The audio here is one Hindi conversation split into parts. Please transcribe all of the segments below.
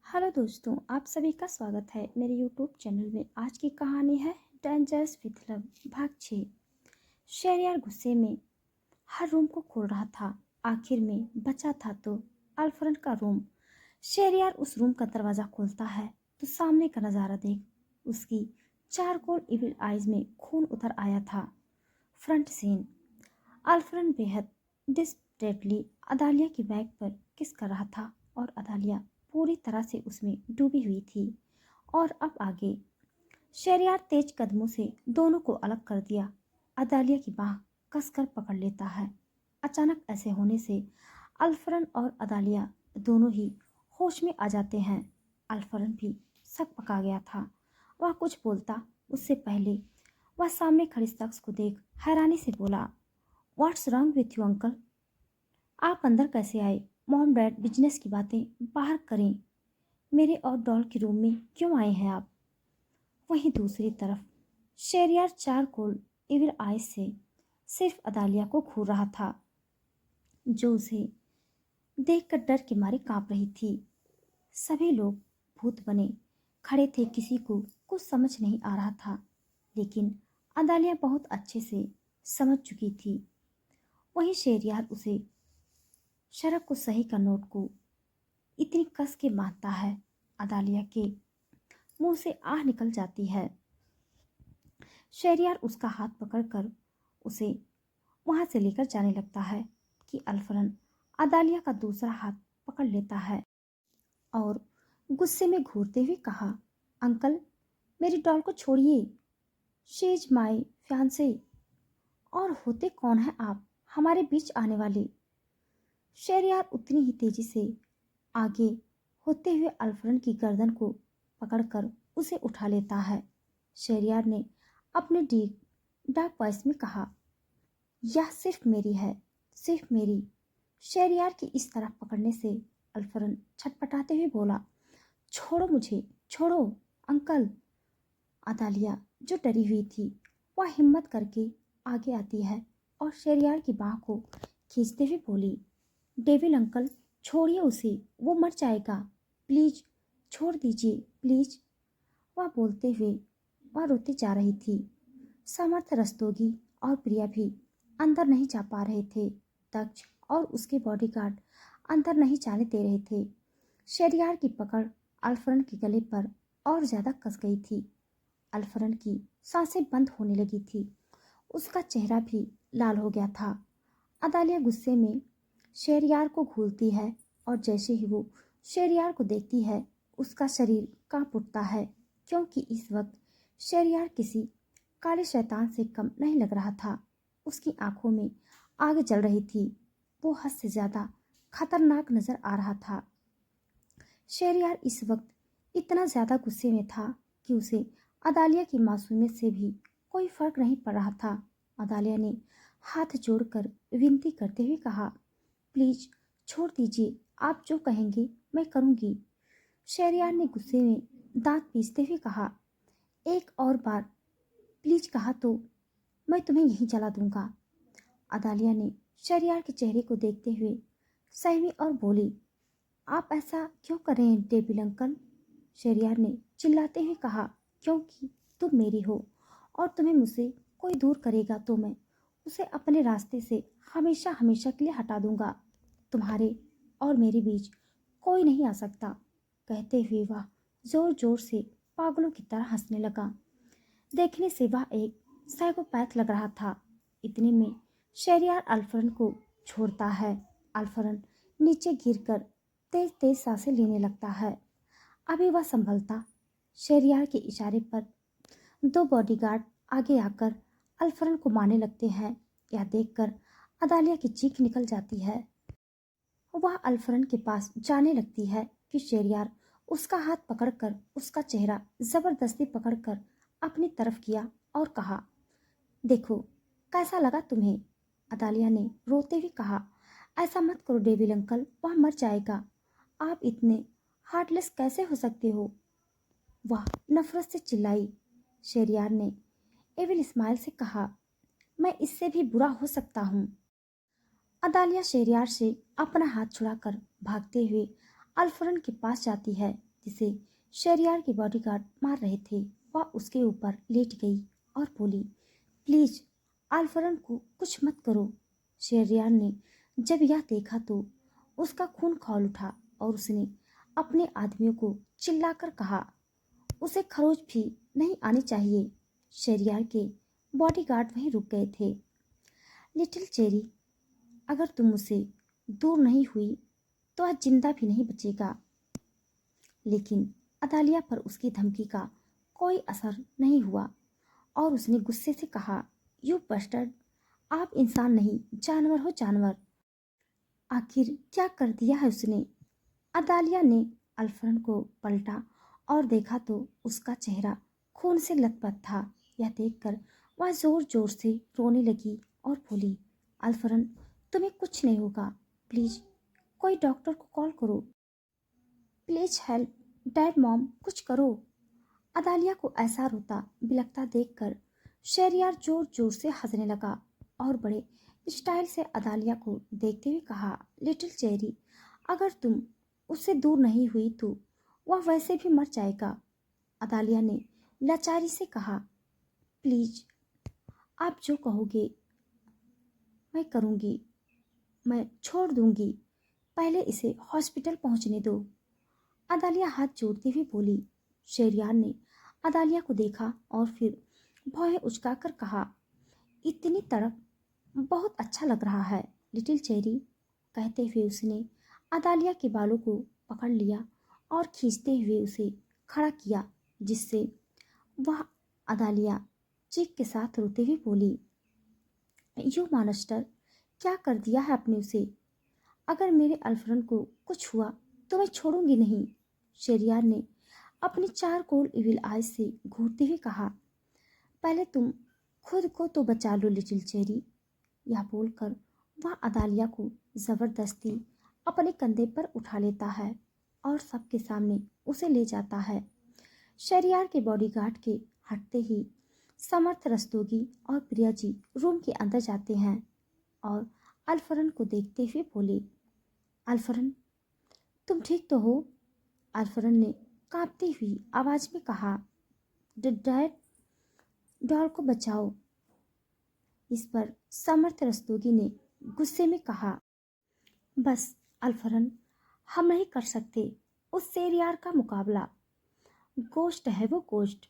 हेलो दोस्तों, आप सभी का स्वागत है मेरे यूट्यूब चैनल में। आज की कहानी है डेंजरस विथ लव भाग 6। शेरियार गुस्से में हर रूम को खोल रहा था। आखिर में बचा था तो अल्फ्रेड का रूम। शेरियार उस रूम का दरवाज़ा खोलता है तो सामने का नज़ारा देख उसकी चारकोल इविल आइज में खून उतर आया था। Front scene. अल्फ्रेड बेहद डिस्परेटली अदालिया की बैग पर किस कर रहा था और अदालिया पूरी तरह से उसमें डूबी हुई थी। और अब आगे शेरियार तेज कदमों से दोनों को अलग कर दिया। अदालिया की बाह कसकर पकड़ लेता है। अचानक ऐसे होने से अल्फ्रेड और अदालिया दोनों ही होश में आ जाते हैं। अल्फ्रेड भी सक पका गया था। वह कुछ बोलता उससे पहले वह सामने खड़े शख्स को देख हैरानी से बोला, what's wrong with you uncle? आप अंदर कैसे आए? मॉम डैड बिजनेस की बातें बाहर करें। मेरे और डॉल के रूम में क्यों आए हैं आप? वहीं दूसरी तरफ शेरियार चारकोल इविल आइज से सिर्फ अदालिया को घूर रहा था, जो उसे देखकर डर के मारे कांप रही थी। सभी लोग भूत बने खड़े थे। किसी को कुछ समझ नहीं आ रहा था, लेकिन अदालिया बहुत अच्छे से समझ चुकी थी। वहीं शेरियार उसे शरक को सही का नोट को इतनी कस के बांधता है, अदालिया के मुंह से आह निकल जाती है। शेरियार उसका हाथ पकड़कर उसे वहां से लेकर जाने लगता है कि अल्फ्रेड अदालिया का दूसरा हाथ पकड़ लेता है और गुस्से में घूरते हुए कहा, अंकल, मेरी डॉल को छोड़िए। She is my fiancée. और होते कौन है आप हमारे बीच आने वाले? शेरियार उतनी ही तेजी से आगे होते हुए अल्फ्रेड की गर्दन को पकड़कर उसे उठा लेता है। शेरियार ने अपने डीप डार्क वॉइस में कहा, यह सिर्फ मेरी है, सिर्फ मेरी। शेरियार की इस तरह पकड़ने से अल्फ्रेड छटपटाते हुए बोला, छोड़ो मुझे, छोड़ो अंकल। अदालिया जो डरी हुई थी वह हिम्मत करके आगे आती है और शेरियार की बाह को खींचते हुए बोली, डेविल अंकल, छोड़िए उसे, वो मर जाएगा। प्लीज छोड़ दीजिए, प्लीज। वह बोलते हुए वह रोती जा रही थी। समर्थ, रस्तोगी और प्रिया भी अंदर नहीं जा पा रहे थे। दक्ष और उसके बॉडीगार्ड अंदर नहीं जाने दे रहे थे। शेरियार की पकड़ अल्फ्रेड के गले पर और ज्यादा कस गई थी। अल्फ्रेड की सांसें बंद होने लगी थी। उसका चेहरा भी लाल हो गया था। अदालिया गुस्से में शेरियार को घूरती है और जैसे ही वो शेरियार को देखती है उसका शरीर कांप उठता है, क्योंकि इस वक्त शेरियार किसी काले शैतान से कम नहीं लग रहा था। उसकी आंखों में आग जल रही थी। वो हद से ज्यादा खतरनाक नजर आ रहा था। शेरियार इस वक्त इतना ज्यादा गुस्से में था कि उसे अदालिया की मासूमियत से भी कोई फर्क नहीं पड़ रहा था। अदालिया ने हाथ जोड़कर विनती करते हुए कहा, प्लीज छोड़ दीजिए, आप जो कहेंगे मैं करूंगी। शेरियार ने गुस्से में दांत पीसते हुए कहा, एक और बार प्लीज कहा तो मैं तुम्हें यहीं जला दूंगा। अदालिया ने शेरियार के चेहरे को देखते हुए सहमी और बोली, आप ऐसा क्यों कर रहे हैं डेविल अंकल? शेरियार ने चिल्लाते हुए कहा, क्योंकि तुम मेरी हो और तुम्हें मुझसे कोई दूर करेगा तो मैं उसे अपने रास्ते से हमेशा हमेशा के लिए हटा दूंगा। तुम्हारे और मेरे बीच कोई नहीं आ सकता। कहते हुए वह जोर जोर से पागलों की तरह हंसने लगा। देखने से वह एक साइकोपैथ लग रहा था। इतने में शेरियार अल्फ्रेड को छोड़ता है। अल्फ्रेड नीचे गिरकर तेज तेज सांसें लेने लगता है। अभी वह संभलता, शेरियार के इशारे पर दो बॉडीगार्ड आगे आकर अल्फ्रेड को मारने लगते हैं। यह देखकर अदालिया की चीख निकल जाती है। वह अल्फ्रेड के पास जाने लगती है कि शेरियार उसका हाथ पकड़कर उसका चेहरा जबरदस्ती पकड़कर अपनी तरफ किया और कहा, देखो कैसा लगा तुम्हें? अदालिया ने रोते हुए कहा, ऐसा मत करो डेविल अंकल, वह मर जाएगा। आप इतने हार्टलेस कैसे हो सकते हो? वह नफरत से चिल्लाई। शेरियार ने एविल स्माइल से कहा, मैं इससे भी बुरा हो सकता हूँ। अदालिया शेरियार से अपना हाथ छुड़ाकर भागते हुए अल्फ्रेड के पास जाती है, जिसे शहरयार के बॉडीगार्ड मार रहे थे, वह उसके ऊपर लेट गई और बोली, प्लीज आल्फरन को कुछ मत करो। शहरयार ने जब यह देखा तो उसका खून खौल उठा और उसने अपने आदमियों को चिल्लाकर कहा, उसे खरोच भी नहीं आनी चाहिए। शहरयार के बॉडीगार्ड वहीं रुक गए थे। लिटिल चेरी, अगर तुम मुझसे दूर नहीं हुई तो आज जिंदा भी नहीं बचेगा। लेकिन अदालिया पर उसकी धमकी का कोई असर नहीं हुआ और उसने गुस्से से कहा, यू बस्टर्ड, आप इंसान नहीं जानवर हो, जानवर। आखिर क्या कर दिया है उसने? अदालिया ने अल्फरन को पलटा और देखा तो उसका चेहरा खून से लथपथ था। यह देखकर वह जोर जोर से रोने लगी और बोली, अल्फरन, तुम्हें कुछ नहीं होगा, प्लीज कोई डॉक्टर को कॉल करो, प्लीज हेल्प डैड, मॉम, कुछ करो। अदालिया को ऐसा रोता बिलखता देखकर शहरयार जोर जोर से हंसने लगा और बड़े स्टाइल से अदालिया को देखते हुए कहा, लिटिल चेरी, अगर तुम उससे दूर नहीं हुई तो वह वैसे भी मर जाएगा। अदालिया ने लाचारी से कहा, प्लीज आप जो कहोगे मैं करूँगी, मैं छोड़ दूंगी, पहले इसे हॉस्पिटल पहुंचने दो। अदालिया हाथ जोड़ती हुई बोली। शहरयार ने अदालिया को देखा और फिर भौहें उचकाकर कहा, इतनी तड़प बहुत अच्छा लग रहा है लिटिल चेरी। कहते हुए उसने अदालिया के बालों को पकड़ लिया और खींचते हुए उसे खड़ा किया, जिससे वह अदालिया चीख के साथ रोते हुए बोली, यू मानस्टर, क्या कर दिया है आपने उसे? अगर मेरे अल्फरन को कुछ हुआ तो मैं छोड़ूंगी नहीं। शहरयार ने अपनी चार कोल इविल आइज से घूरते हुए कहा, पहले तुम खुद को तो बचा लो लिटिल चेरी। यह बोलकर वह अदालिया को जबरदस्ती अपने कंधे पर उठा लेता है और सबके सामने उसे ले जाता है। शहरयार के बॉडीगार्ड के हटते ही समर्थ रस्तोगी और प्रिया जी रूम के अंदर जाते हैं और अल्फरन को देखते हुए बोले, अल्फरन, तुम ठीक तो हो? अल्फरन ने कांपती हुई आवाज में कहा, डैड, डॉल को बचाओ। इस पर समर्थ रस्तोगी ने गुस्से में कहा, बस अल्फरन, हम नहीं कर सकते उस शेरयार का मुकाबला, गोश्त है वो, गोश्त।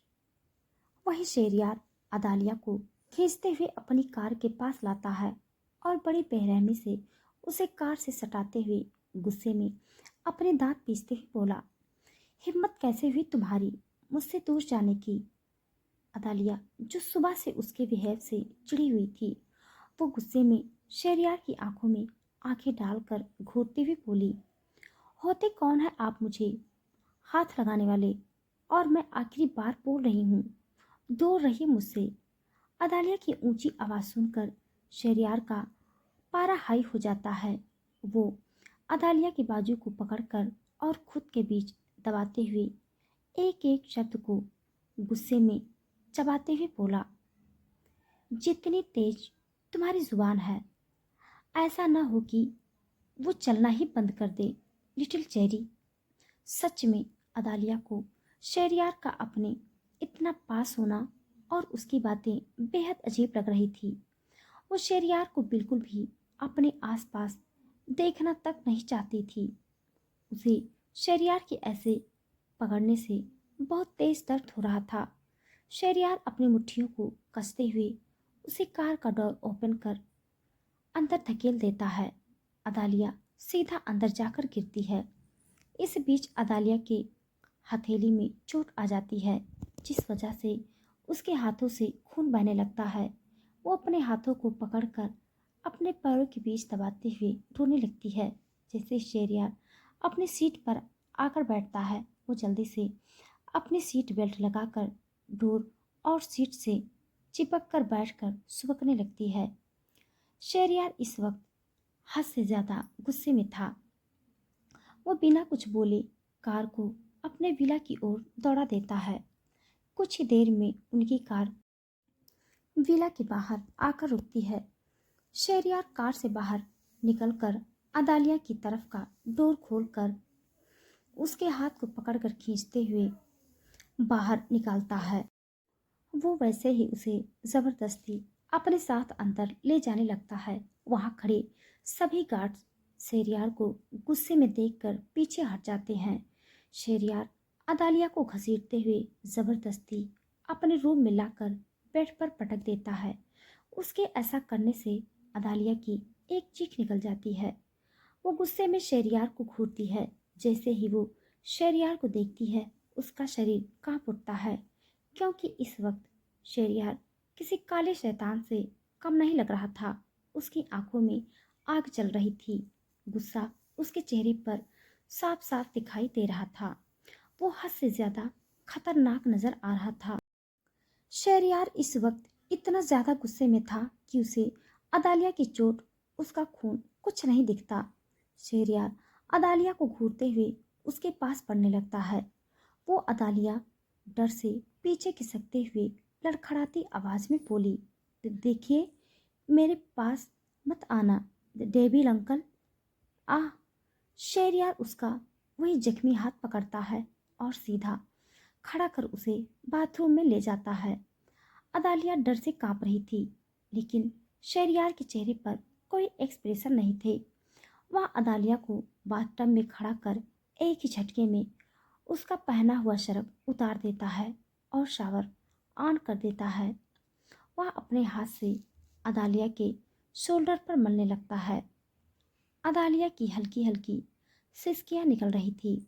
वही शेरयार अदालिया को खींचते हुए अपनी कार के पास लाता है और बड़ी बेरहमी से उसे कार से सटाते हुए गुस्से में अपने दांत पीसते हुए बोला, हिम्मत कैसे हुई तुम्हारी मुझसे दूर जाने की? अदालिया, जो सुबह से उसके बिहेव से चिड़ी हुई थी, वो गुस्से में शहरयार की आंखों में आंखें डालकर घूरते हुए बोली, होते कौन है आप मुझे हाथ लगाने वाले? और मैं आखिरी बार बोल रही हूँ, दूर रहिए मुझसे। अदालिया की ऊंची आवाज़ सुनकर शहरयार का पारा हाई हो जाता है। वो अदालिया के बाजू को पकड़कर और खुद के बीच दबाते हुए एक एक शब्द को गुस्से में चबाते हुए बोला, जितनी तेज तुम्हारी जुबान है, ऐसा ना हो कि वो चलना ही बंद कर दे लिटिल चेरी। सच में अदालिया को शहरयार का अपने इतना पास होना और उसकी बातें बेहद अजीब लग रही थी। वो शहरयार को बिल्कुल भी अपने आसपास देखना तक नहीं चाहती थी। उसे शहरयार के ऐसे पकड़ने से बहुत तेज दर्द हो रहा था। शहरयार अपनी मुट्ठियों को कसते हुए उसे कार का डोर ओपन कर अंदर धकेल देता है। अदालिया सीधा अंदर जाकर गिरती है। इस बीच अदालिया के हथेली में चोट आ जाती है, जिस वजह से उसके हाथों से खून बहने लगता है। वो अपने हाथों को पकड़कर अपने पैरों के बीच दबाते हुए रोने लगती है। जैसे शहरयार अपनी सीट पर आकर बैठता है, वो जल्दी से अपनी सीट बेल्ट लगाकर डोर और सीट से चिपक कर बैठकर सुबकने लगती है। शहरयार इस वक्त हद से ज्यादा गुस्से में था। वो बिना कुछ बोले कार को अपने विला की ओर दौड़ा देता है। कुछ ही देर में उनकी कार विला के बाहर आकर रुकती है। शहरयार कार से बाहर निकलकर अदालिया की तरफ का डोर खोलकर उसके हाथ को पकड़कर खींचते हुए बाहर निकालता है। वो वैसे ही उसे जबरदस्ती अपने साथ अंदर ले जाने लगता है। वहां खड़े सभी गार्ड्स शेरियार को गुस्से में देखकर पीछे हट जाते हैं। शेरियार अदालिया को घसीटते हुए जबरदस्ती अपने रूम में लाकर बेड पर पटक देता है। उसके ऐसा करने से अदालिया की एक चीख निकल जाती है। वो गुस्से में शेरियार को घूरती है। जैसे ही वो शेरियार को देखती है उसका शरीर कांप उठता है, क्योंकि इस वक्त शेरियार किसी काले शैतान से कम नहीं लग रहा था। उसकी आंखों में आग जल रही थी। गुस्सा उसके चेहरे पर साफ साफ दिखाई दे रहा था। वो हद से ज्यादा खतरनाक नजर आ रहा था। शेरियार इस वक्त इतना ज्यादा गुस्से में था कि उसे अदालिया की चोट, उसका खून कुछ नहीं दिखता। शेरियार अदालिया को घूरते हुए उसके पास पड़ने लगता है। वो अदालिया डर से पीछे खिसकते हुए लड़खड़ाती आवाज में बोली, देखिए, मेरे पास मत आना, डेविल अंकल। आह! शेरियार उसका वही जख्मी हाथ पकड़ता है और सीधा खड़ा कर उसे बाथरूम में ले जाता है। अदालिया डर से कांप रही थी, लेकिन शेरियार के चेहरे पर कोई एक्सप्रेशन नहीं थे। वह अदालिया को बाथटब में खड़ा कर एक ही झटके में उसका पहना हुआ शर्ट उतार देता है और शावर ऑन कर देता है। वह अपने हाथ से अदालिया के शोल्डर पर मलने लगता है। अदालिया की हल्की हल्की सिसकियां निकल रही थी।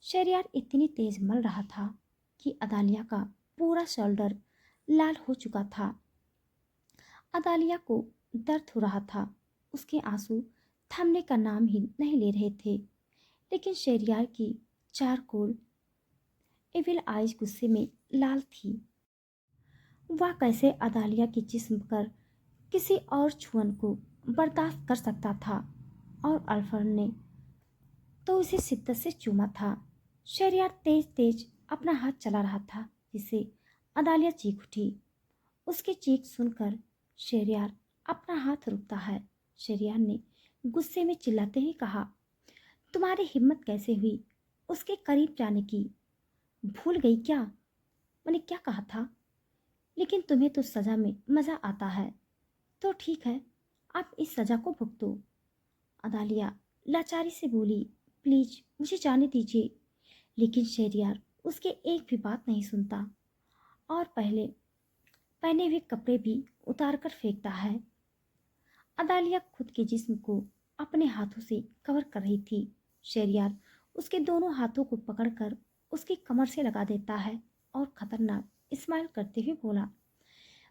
शेरियार इतनी तेज मल रहा था कि अदालिया का पूरा शोल्डर लाल हो चुका था। अदालिया को दर्द हो रहा था। उसके आंसू थमने का नाम ही नहीं ले रहे थे। लेकिन शेरियार की चारकोल एविल आइज गुस्से में लाल थी। वह कैसे अदालिया के जिस्म पर किसी और छुअन को बर्दाश्त कर सकता था, और अल्फर ने तो उसे शिद्दत से चूमा था। शेरियार तेज तेज अपना हाथ चला रहा था, जिससे अदालिया चीख उठी। उसकी चीख सुनकर शेरियार अपना हाथ रोकता है। शेरियार ने गुस्से में चिल्लाते हुए कहा, तुम्हारी हिम्मत कैसे हुई उसके करीब जाने की? भूल गई क्या मैंने क्या कहा था? लेकिन तुम्हें तो सजा में मजा आता है, तो ठीक है, आप इस सजा को भुगतो। अदालिया लाचारी से बोली, प्लीज मुझे जाने दीजिए। लेकिन शेरियार उसके एक भी बात नहीं सुनता और पहने हुए कपड़े भी उतार कर फेंकता है। अदालिया खुद के जिस्म को अपने हाथों से कवर कर रही थी। शेरियार उसके दोनों हाथों को पकड़कर उसकी कमर से लगा देता है और खतरनाक स्माइल करते हुए बोला,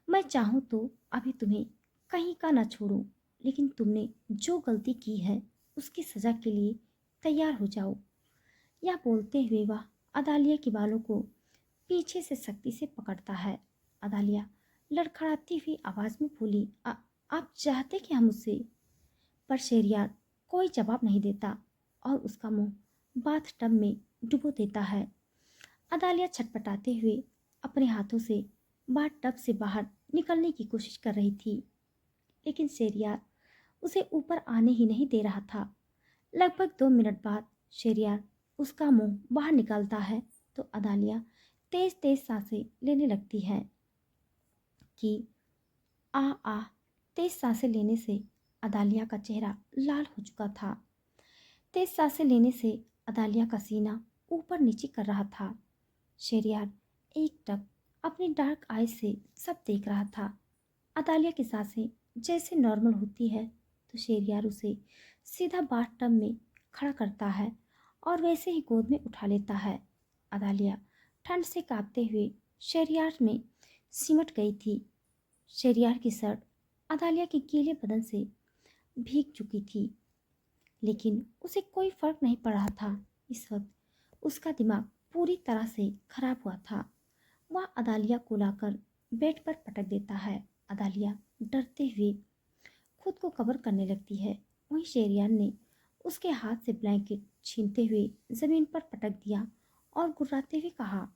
मैं चाहूँ तो अभी तुम्हें कहीं का ना छोड़ूं, लेकिन तुमने जो गलती की है उसकी सजा के लिए तैयार हो जाओ। यह बोलते हुए वह अदालिया के बालों को पीछे से सख्ती से पकड़ता है। अदालिया लड़खड़ाती हुई आवाज में बोली, आप चाहते क्या मुझसे? पर शेरियार कोई जवाब नहीं देता और उसका मुंह बाथ टब में डुबो देता है। अदालिया छटपटाते हुए अपने हाथों से बाथ टब से बाहर निकलने की कोशिश कर रही थी, लेकिन शेरियार उसे ऊपर आने ही नहीं दे रहा था। लगभग 2 मिनट बाद शेरियार उसका मुंह बाहर निकालता है तो अदालिया तेज तेज सांसें लेने लगती है कि आ आ तेज सांसें लेने से अदालिया का चेहरा लाल हो चुका था। तेज सांसें लेने से अदालिया का सीना ऊपर नीचे कर रहा था। शेरियार एकटक अपनी डार्क आईज से सब देख रहा था। अदालिया की सांसें जैसे नॉर्मल होती है तो शेरियार उसे सीधा बाथ टब में खड़ा करता है और वैसे ही गोद में उठा लेता है। अदालिया ठंड से कांपते हुए शेरियार में सिमट गई थी। शेरियार की शर्ट अदालिया के गीले बदन से भीग चुकी थी, लेकिन उसे कोई फर्क नहीं पड़ रहा था। इस वक्त उसका दिमाग पूरी तरह से खराब हुआ था। वह अदालिया को लाकर बेड पर पटक देता है। अदालिया डरते हुए खुद को कवर करने लगती है। वहीं शेरियार ने उसके हाथ से ब्लैंकेट छीनते हुए जमीन पर पटक दिया और गुर्राते हुए कहा,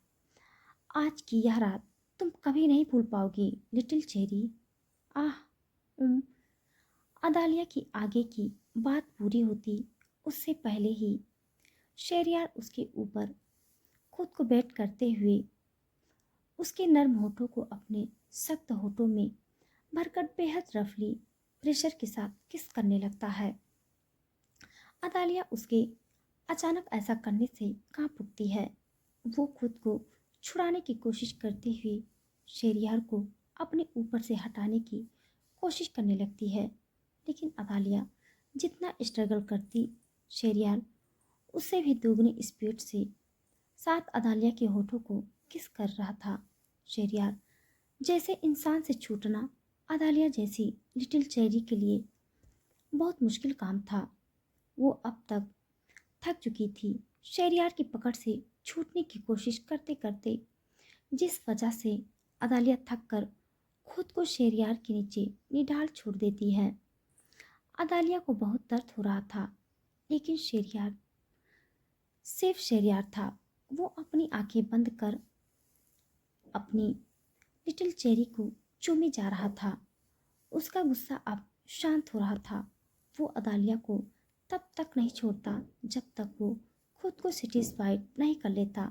आज की यह रात तुम कभी नहीं भूल पाओगी लिटिल चेरी। आह! उम, अदालिया की आगे की बात पूरी होती उससे पहले ही शेरियार उसके ऊपर खुद को बैठ करते हुए उसके नर्म होठों को अपने सख्त होठों में भरकर बेहद रफली प्रेशर के साथ किस करने लगता है। अदालिया उसके अचानक ऐसा करने से कांप उठती है। वो खुद को छुड़ाने की कोशिश करती हुई शेरियार को अपने ऊपर से हटाने की कोशिश करने लगती है, लेकिन अदालिया जितना स्ट्रगल करती, शेरियार उससे भी दोगुनी स्पीड से साथ अदालिया के होठों को किस कर रहा था। शेरियार जैसे इंसान से छूटना अदालिया जैसी लिटिल चेरी के लिए बहुत मुश्किल काम था। वो अब तक थक चुकी थी, शेरियार की पकड़ से छूटने की कोशिश करते करते, जिस वजह से अदालिया थक कर खुद को शेरियार के नीचे निढाल छोड़ देती है। अदालिया को बहुत दर्द हो रहा था, लेकिन शेरियार सिर्फ शेरियार था। वो अपनी आंखें बंद कर अपनी लिटिल चेरी को चूमे जा रहा था। उसका गुस्सा अब शांत हो रहा था। वो अदालिया को तब तक नहीं छोड़ता जब तक वो खुद को सेटिस्फाइड नहीं कर लेता।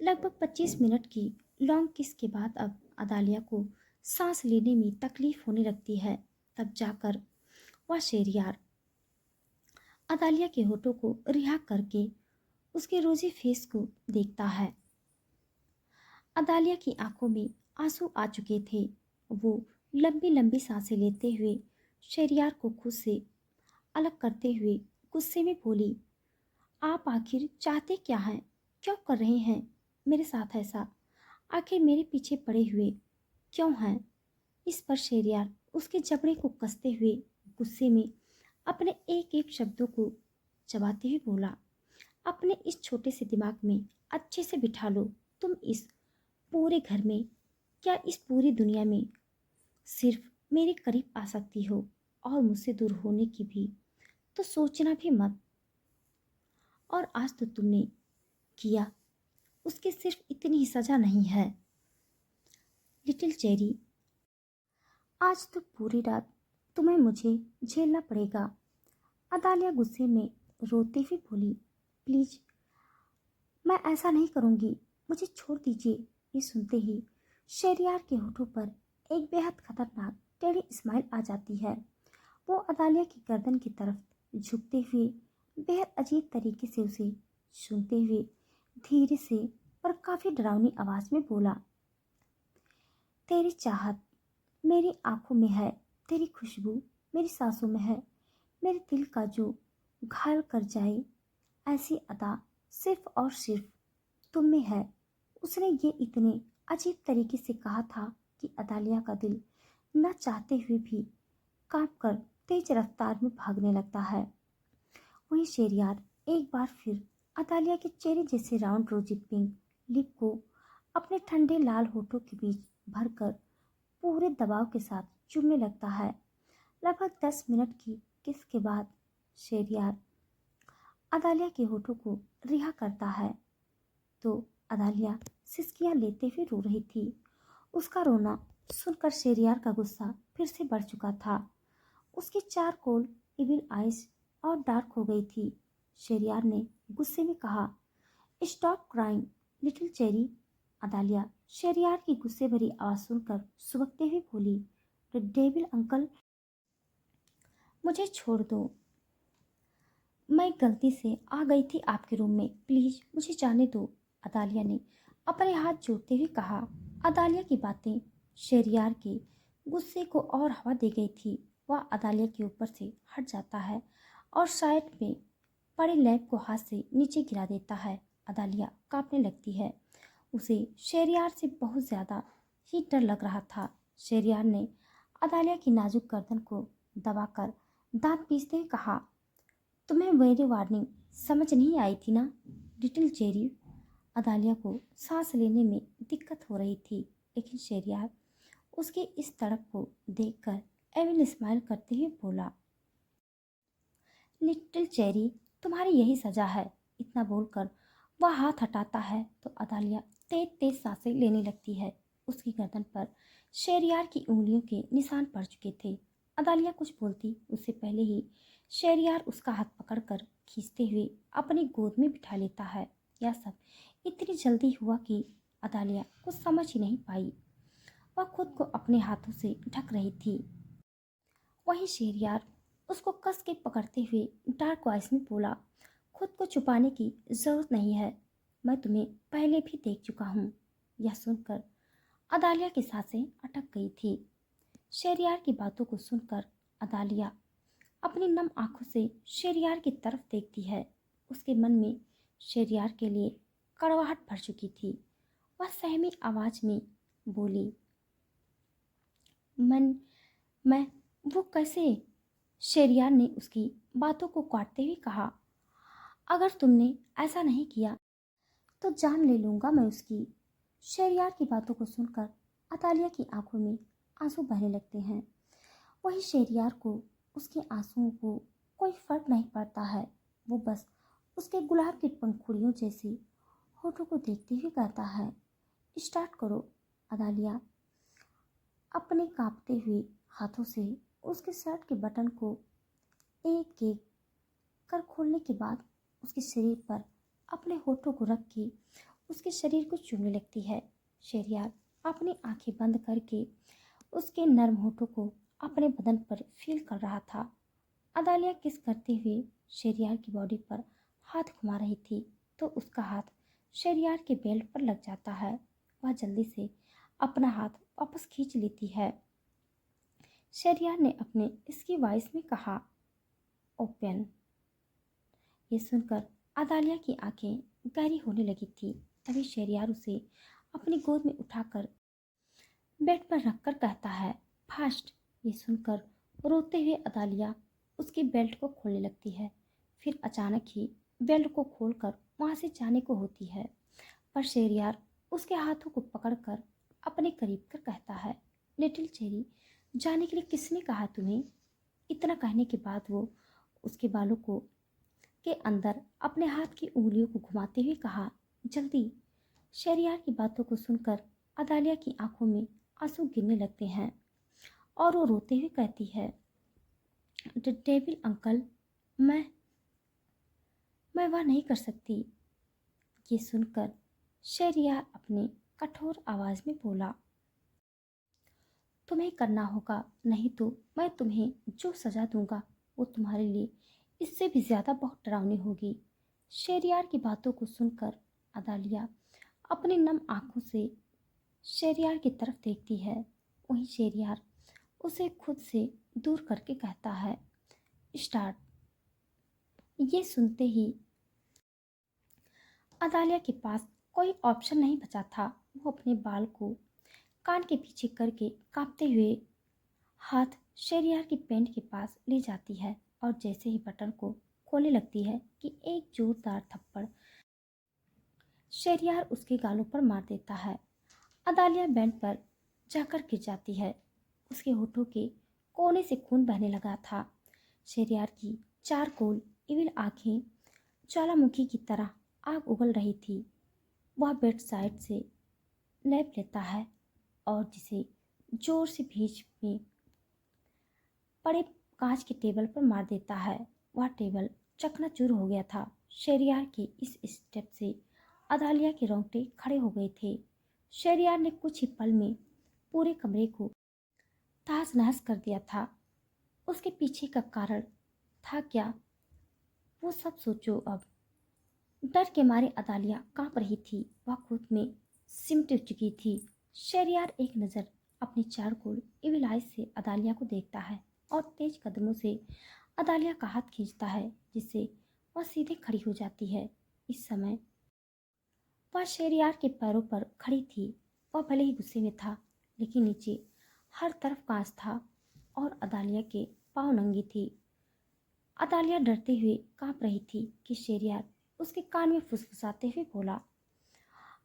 लगभग 25 मिनट की लॉन्ग किस के बाद अब अदालिया को सांस लेने में तकलीफ होने लगती है। तब जाकर वह शेरियार अदालिया के होठों को रिहा करके उसके रोजी फेस को देखता है। अदालिया की आंखों में आंसू आ चुके थे। वो लंबी लंबी सांसें लेते हुए शेरियार को खुद से अलग करते हुए गुस्से में बोली, आप आखिर चाहते क्या हैं? क्यों कर रहे हैं मेरे साथ ऐसा? आखिर मेरे पीछे पड़े हुए क्यों हैं? इस पर शेरियार उसके जबड़े को कसते हुए गुस्से में अपने एक एक शब्दों को चबाते हुए बोला, अपने इस छोटे से दिमाग में अच्छे से बिठा लो। तुम इस पूरे घर में, क्या इस पूरी दुनिया में सिर्फ मेरे करीब आ सकती हो, और मुझसे दूर होने की भी तो सोचना भी मत। और आज तो तुमने किया, उसकी सिर्फ इतनी ही सजा नहीं है लिटिल चेरी, आज तो पूरी रात तुम्हें मुझे झेलना पड़ेगा। अदालिया गुस्से में रोते हुए बोली, प्लीज मैं ऐसा नहीं करूंगी, मुझे छोड़ दीजिए। ये सुनते ही शेरियार के होठों पर एक बेहद खतरनाक टेढ़ी स्माइल आ जाती है। वो अदालिया की गर्दन की तरफ झुकते हुए बेहद अजीब तरीके से उसे सुनते हुए धीरे से और काफी डरावनी आवाज में बोला, तेरी चाहत मेरी आंखों में है, तेरी खुशबू मेरी सांसों में है, मेरे दिल का जो घायल कर जाए, ऐसी अदा सिर्फ और सिर्फ तुम में है। उसने ये इतने अजीब तरीके से कहा था कि अदालिया का दिल न चाहते हुए भी कांप कर तेज रफ्तार में भागने लगता है। वही शेरियार एक बार फिर अदालिया के चेहरे जैसे राउंड रोजी पिंक लिप को अपने ठंडे लाल होठों के बीच भरकर पूरे दबाव के साथ चूमने लगता है। लगभग 10 मिनट की किस के बाद शेरियार अदालिया के होठों को रिहा करता है तो अदालिया सिसकियां लेते हुए रो रही थी। उसका रोना सुनकर शेरियार का गुस्सा फिर से बढ़ चुका था। उसकी चारकोल इविल आइज और डार्क हो गई थी। शेरियार ने गुस्से में कहा, stop crying little cherry. Adalia Sheriyar की गुस्से भरी आवाज सुनकर सुबकते हुए बोली, डेविल अंकल, मुझे छोड़ दो, मैं गलती से आ गई थी आपके रूम में, प्लीज मुझे जाने दो। अदालिया ने अपने हाथ जोड़ते हुए कहा। अदालिया की बातें शेरियार के गुस्से को और हवा दे गई थी। वह अदालिया के ऊपर से हट जाता है और साइड में पड़े लैंप को हाथ से नीचे गिरा देता है। अदालिया कांपने लगती है। उसे शेरियार से बहुत ज़्यादा ही डर लग रहा था। शेरियार ने अदालिया की नाजुक गर्दन को दबाकर दांत पीसते हुए कहा, तुम्हें मेरी वार्निंग समझ नहीं आई थी ना लिटिल चेरी। अदालिया को सांस लेने में दिक्कत हो रही थी, लेकिन शेरियार उसकी इस तड़प को देखकर एविल स्माइल करते हुए बोला, लिटिल चेरी, तुम्हारी यही सजा है। इतना बोलकर वह हाथ हटाता है तो अदालिया तेज तेज सांसें लेने लगती है। उसकी गर्दन पर शेरियार की उंगलियों के निशान पड़ चुके थे। अदालिया कुछ बोलती उससे पहले ही शेरियार उसका हाथ पकड़कर खींचते हुए अपनी गोद में बिठा लेता है। यह सब इतनी जल्दी हुआ कि अदालिया कुछ समझ ही नहीं पाई। वह खुद को अपने हाथों से ढक रही थी। वहीं शेरियार उसको कस के पकड़ते हुए डार्क वॉइस में बोला, खुद को छुपाने की जरूरत नहीं है, मैं तुम्हें पहले भी देख चुका हूँ। यह सुनकर अदालिया की सांसें अटक गई थी। शेरियार की बातों को सुनकर अदालिया अपनी नम आंखों से शेरियार की तरफ देखती है। उसके मन में शेरियार के लिए कड़वाहट भर चुकी थी। वह सहमी आवाज में बोली, मैं वो कैसे? शेरियार ने उसकी बातों को काटते हुए कहा, अगर तुमने ऐसा नहीं किया तो जान ले लूंगा मैं उसकी। शेरियार की बातों को सुनकर अतालिया की आंखों में आंसू बहने लगते हैं। वही शेरियार को उसके आंसुओं को कोई फर्क नहीं पड़ता है। वो बस उसके गुलाब की पंखुड़ियों जैसी होठों को देखते हुए कहता है, स्टार्ट करो। अदालिया अपने कांपते हुए हाथों से उसके शर्ट के बटन को एक एक कर खोलने के बाद उसके शरीर पर अपने होठों को रख के उसके शरीर को चूमने लगती है। शेरियार अपनी आंखें बंद करके उसके नर्म होठों को अपने बदन पर फील कर रहा था। अदालिया किस करते हुए शेरियार की बॉडी पर हाथ घुमा रही थी तो उसका हाथ शेरियार के बेल्ट पर लग जाता है। वह जल्दी से अपना हाथ वापस खींच लेती है। शेरियार ने अपने इसकी वॉइस में कहा, ओपन। ये सुनकर अदालिया की आंखें गहरी होने लगी थी। तभी शेरियार उसे अपनी गोद में उठाकर बेड पर रखकर कहता है, फास्ट। ये सुनकर रोते हुए अदालिया उसकी बेल्ट को खोलने लगती है। फिर अचानक ही बेल्ट को खोलकर वहां से जाने को होती है, पर शेरियार उसके हाथों को पकड़कर अपने करीब कर कहता है, लिटिल चेरी, जाने के लिए किसने कहा तुम्हें? इतना कहने के बाद वो उसके बालों को के अंदर अपने हाथ की उंगलियों को घुमाते हुए कहा, जल्दी। शेरियार की बातों को सुनकर अदालिया की आंखों में आंसू गिरने लगते हैं और वो रोते हुए कहती है, डेविल अंकल, मैं मैं वह नहीं कर सकती। ये सुनकर शेरियार अपनी कठोर आवाज में बोला, तुम्हें करना होगा, नहीं तो मैं तुम्हें जो सजा दूंगा वो तुम्हारे लिए इससे भी ज्यादा बहुत डरावनी होगी। शेरियार की बातों को सुनकर अदालिया अपनी नम आंखों से शेरियार की तरफ देखती है। वहीं शेरियार उसे खुद से दूर करके कहता है, स्टार्ट। ये सुनते ही अदालिया के पास कोई ऑप्शन नहीं बचा था। वो अपने बाल को कान के पीछे करके कांपते हुए हाथ शेरियार की पैंट के पास ले जाती है और जैसे ही बटन को खोलने लगती है कि एक जोरदार थप्पड़ शेरियार उसके गालों पर मार देता है। अदालिया बेंच पर जाकर गिर जाती है। उसके होठों के कोने से खून बहने लगा था। शेरियार की चार गोल इविल आंखें ज्वालामुखी की तरह आग उगल रही थी। वह बेड साइड से लेप लेता है और जिसे जोर से बीच में पड़े कांच के टेबल पर मार देता है। वह टेबल चकनाचूर हो गया था। शेरियार के इस स्टेप से अदालिया के रोंगटे खड़े हो गए थे। शेरियार ने कुछ ही पल में पूरे कमरे को तहस नहस कर दिया था। उसके पीछे का कारण था क्या, वो सब सोचो अब। डर के मारे अदालिया कांप रही थी। वह खुद में सिमट चुकी थी। शेरियार एक नज़र अपनी चार गोल इविल आइज से अदालिया को देखता है और तेज कदमों से अदालिया का हाथ खींचता है, जिससे वह सीधे खड़ी हो जाती है। इस समय वह शेरियार के पैरों पर खड़ी थी। वह भले ही गुस्से में था, लेकिन नीचे हर तरफ कांच था और अदालिया के पांव नंगी थी। अदालिया डरते हुए कांप रही थी कि शेरियार उसके कान में फुसफुसाते हुए बोला,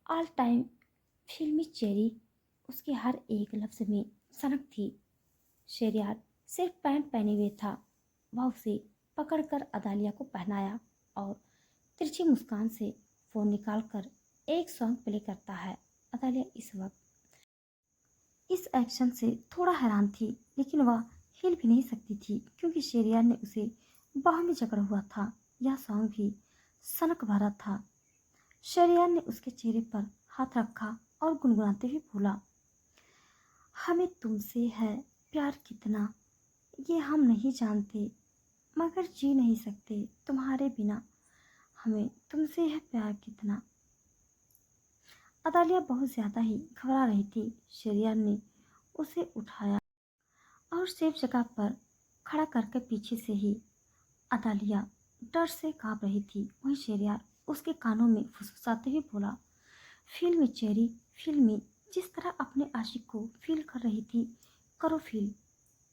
ऑल टाइम फिल्मी चेरी। उसके हर एक लफ्ज में सनक थी। शेरियार सिर्फ पैंट पहने हुए था। वह उसे पकड़कर अदालिया को पहनाया और तिरछी मुस्कान से फोन निकालकर एक सॉन्ग प्ले करता है। अदालिया इस वक्त इस एक्शन से थोड़ा हैरान थी, लेकिन वह हिल भी नहीं सकती थी क्योंकि शेरियार ने उसे बाहों में जकड़ा हुआ था। यह सॉन्ग भी सनक भरा था। शहरयार ने उसके चेहरे पर हाथ रखा और गुनगुनाते हुए बोला, हमें तुमसे है प्यार कितना ये हम नहीं जानते, मगर जी नहीं सकते तुम्हारे बिना। हमें तुमसे है प्यार कितना। अदालिया बहुत ज्यादा ही घबरा रही थी। शहरयार ने उसे उठाया और सेफ जगह पर खड़ा करके पीछे से ही अदालिया डर से कांप रही थी। वहीं शहरयार उसके कानों में फुसफुसाते हुए बोला, feel me cherry, feel me. जिस तरह अपने आशिक को फील कर रही थी, करो फील।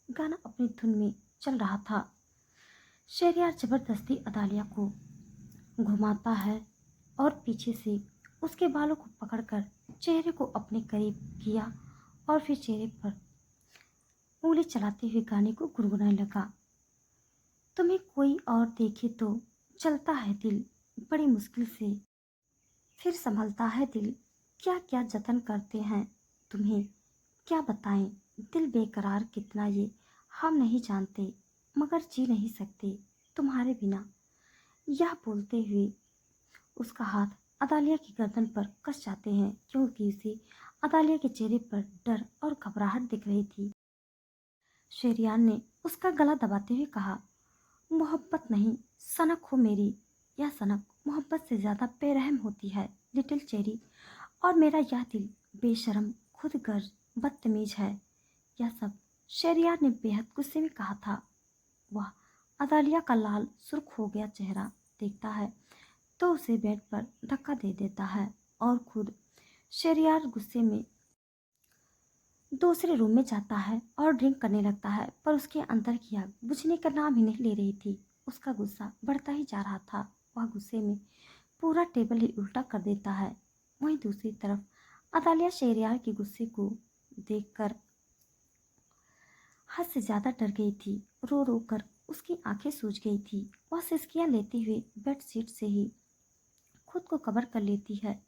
गाना अपनी धुन में चल रहा था। शहरयार जबरदस्ती अदालिया को घुमाता है और पीछे से उसके बालों को पकड़कर चेहरे को अपने करीब किया और फिर चेहरे पर उंगली चलाते हुए गाने को गुनगुनाने लगा। तुम्हें कोई और देखे तो चलता है दिल, बड़ी मुश्किल से फिर संभलता है दिल। क्या क्या जतन करते हैं तुम्हें क्या बताएं, दिल बेकरार कितना ये हम नहीं जानते, मगर जी नहीं सकते तुम्हारे बिना। यह बोलते हुए उसका हाथ अदालिया की गर्दन पर कस जाते हैं, क्योंकि उसे अदालिया के चेहरे पर डर और घबराहट दिख रही थी। शेरियान ने उसका गला दबाते हुए कहा, मोहब्बत नहीं सनक हो मेरी। यह सनक मोहब्बत से ज्यादा बेरहम होती है लिटिल चेरी, और मेरा यह दिल बेशरम, खुदगर्ज, बदतमीज है। यह सब शहरयार ने बेहद गुस्से में कहा था। वह अदालिया का लाल सुर्ख हो गया चेहरा देखता है तो उसे बेड पर धक्का दे देता है और खुद शहरयार गुस्से में दूसरे रूम में जाता है और ड्रिंक करने लगता है, पर उसके अंदर की आग बुझने का नाम ही नहीं ले रही थी। उसका गुस्सा बढ़ता ही जा रहा था। वह गुस्से में पूरा टेबल ही उल्टा कर देता है। वहीं दूसरी तरफ अदालिया शहरयार के गुस्से को देखकर हद से ज्यादा डर गई थी। रो रो कर उसकी आंखें सूज गई थी। वह सिसकियां लेते हुए बेडशीट से ही खुद को कवर कर लेती है।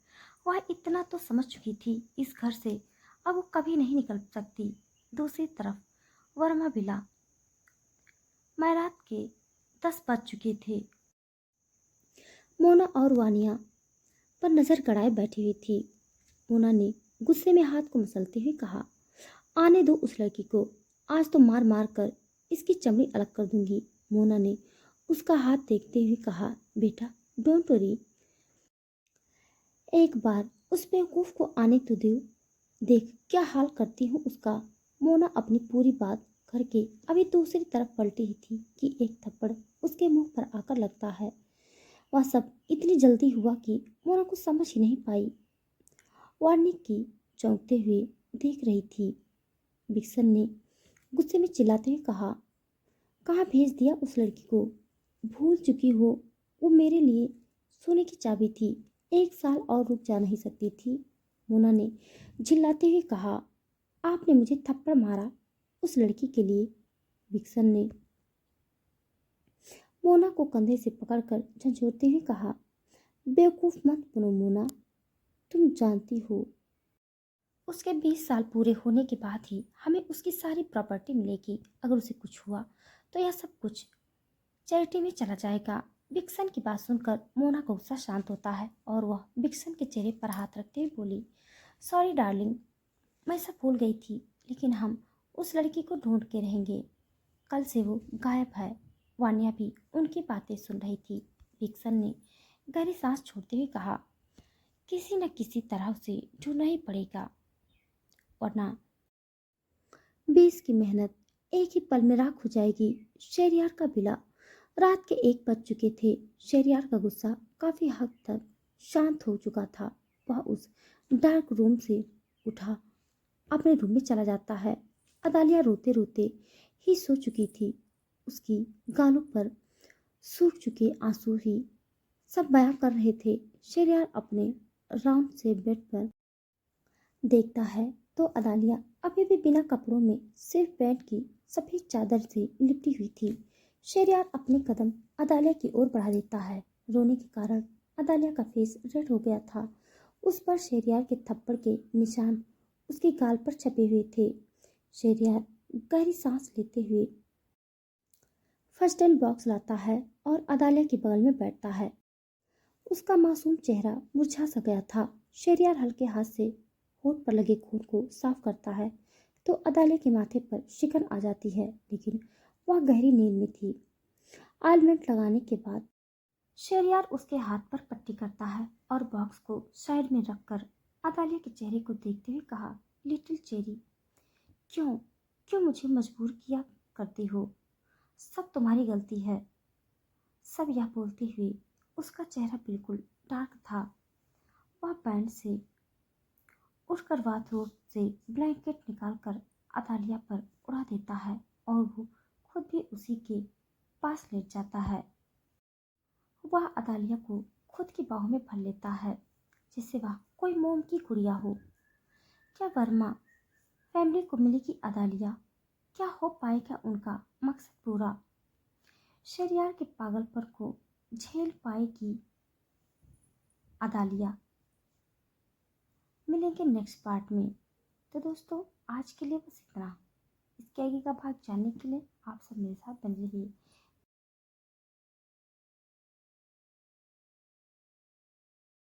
वह इतना तो समझ चुकी थी, इस घर से अब वो कभी नहीं निकल सकती। दूसरी तरफ वर्मा बिला रात के 10 बज चुके थे। मोना और वानिया पर नजर गड़ाए बैठी हुई थी। मोना ने गुस्से में हाथ को मसलते हुए कहा, आने दो उस लड़की को, आज तो मार मार कर इसकी चमड़ी अलग कर दूंगी। मोना ने उसका हाथ देखते हुए कहा, बेटा डोंट वरी, एक बार उस बेवकूफ को आने तो दो, देख क्या हाल करती हूँ उसका। मोना अपनी पूरी बात करके अभी दूसरी तरफ पलटी ही थी कि एक थप्पड़ उसके मुंह पर आकर लगता है। वह सब इतनी जल्दी हुआ कि मोना कुछ समझ ही नहीं पाई। वार्निक की चौंकते हुए देख रही थी। विक्सन ने गुस्से में चिल्लाते हुए कहा, कहाँ भेज दिया उस लड़की को, भूल चुकी हो वो मेरे लिए सोने की चाबी थी, 1 साल और रुक जा नहीं सकती थी। मोना ने झिल्लाते हुए कहा, आपने मुझे थप्पड़ मारा उस लड़की के लिए। विक्सन ने मोना को कंधे से पकड़कर झंझोड़ते हुए कहा, बेवकूफ मत बनो मोना, तुम जानती हो उसके 20 साल पूरे होने के बाद ही हमें उसकी सारी प्रॉपर्टी मिलेगी। अगर उसे कुछ हुआ तो यह सब कुछ चैरिटी में चला जाएगा। विक्सन की बात सुनकर मोना का गुस्सा शांत होता है और वह विक्सन के चेहरे पर हाथ रखते हुए बोली, सॉरी डार्लिंग, मैं सब भूल गई थी, लेकिन हम उस लड़की को ढूंढ के रहेंगे। कल से वो गायब है। वानिया भी उनकी बातें सुन रही थी। विक्सन ने गहरी सांस छोड़ते हुए कहा, किसी न किसी तरह उसे ढूंढना ही पड़ेगा, वरना 20 की मेहनत एक ही पल में राख हो जाएगी। शहरयार का बिला रात के 1 बज चुके थे। शहरयार का गुस्सा काफी हद तक शांत हो चुका था। वह उस डार्क रूम से उठा अपने रूम में चला जाता है। अदालिया रोते रोते ही सो चुकी थी। उसकी गालों पर सूख चुके आंसू ही सब बयां कर रहे थे। शहरयार अपने राउंड से बेड पर देखता है तो अदालिया अभी भी बिना कपड़ों में सिर्फ बेड की सफेद चादर से लिपटी हुई थी। शहरयार अपने कदम अदालिया की ओर बढ़ा देता है। रोने के कारण अदालिया का फेस रेड हो गया था। उस पर शहरयार के थप्पड़ के निशान उसके गाल पर छपे हुए थे। शहरयार गहरी सांस लेते हुए फर्स्ट एड बॉक्स लाता है और अदालिया के बगल में बैठता है। उसका मासूम चेहरा मुरझा सा गया था। शहरयार हल्के हाथ से होठ पर लगे खून को साफ करता है तो अदालिया के माथे पर शिकन आ जाती है, लेकिन वह गहरी नींद में थी। ऑइंटमेंट लगाने के बाद शहरयार उसके हाथ पर पट्टी करता है और बॉक्स को साइड में रखकर अदालिया के चेहरे को देखते हुए कहा, लिटिल चेरी, क्यों क्यों मुझे मजबूर किया करती हो? सब तुम्हारी गलती है। सब यह बोलते हुए उसका चेहरा बिल्कुल डार्क था। वह पैंट से उठकर बाथरूम से ब्लैंकेट निकालकर अदालिया पर उड़ा देता है और वो खुद भी उसी के पास लेट जाता है। वह अदालिया को खुद की बाहों में भर लेता है जैसे वह कोई मोम की गुड़िया हो। क्या वर्मा फैमिली को मिलेगी अदालिया? क्या हो पाएगा उनका मकसद पूरा? शहरयार के पागलपन को झेल पाएगी अदालिया? मिलेंगे नेक्स्ट पार्ट में। तो दोस्तों, आज के लिए बस इतना। इसके आगे का भाग जानने के लिए आप सब मेरे साथ बने रहिए।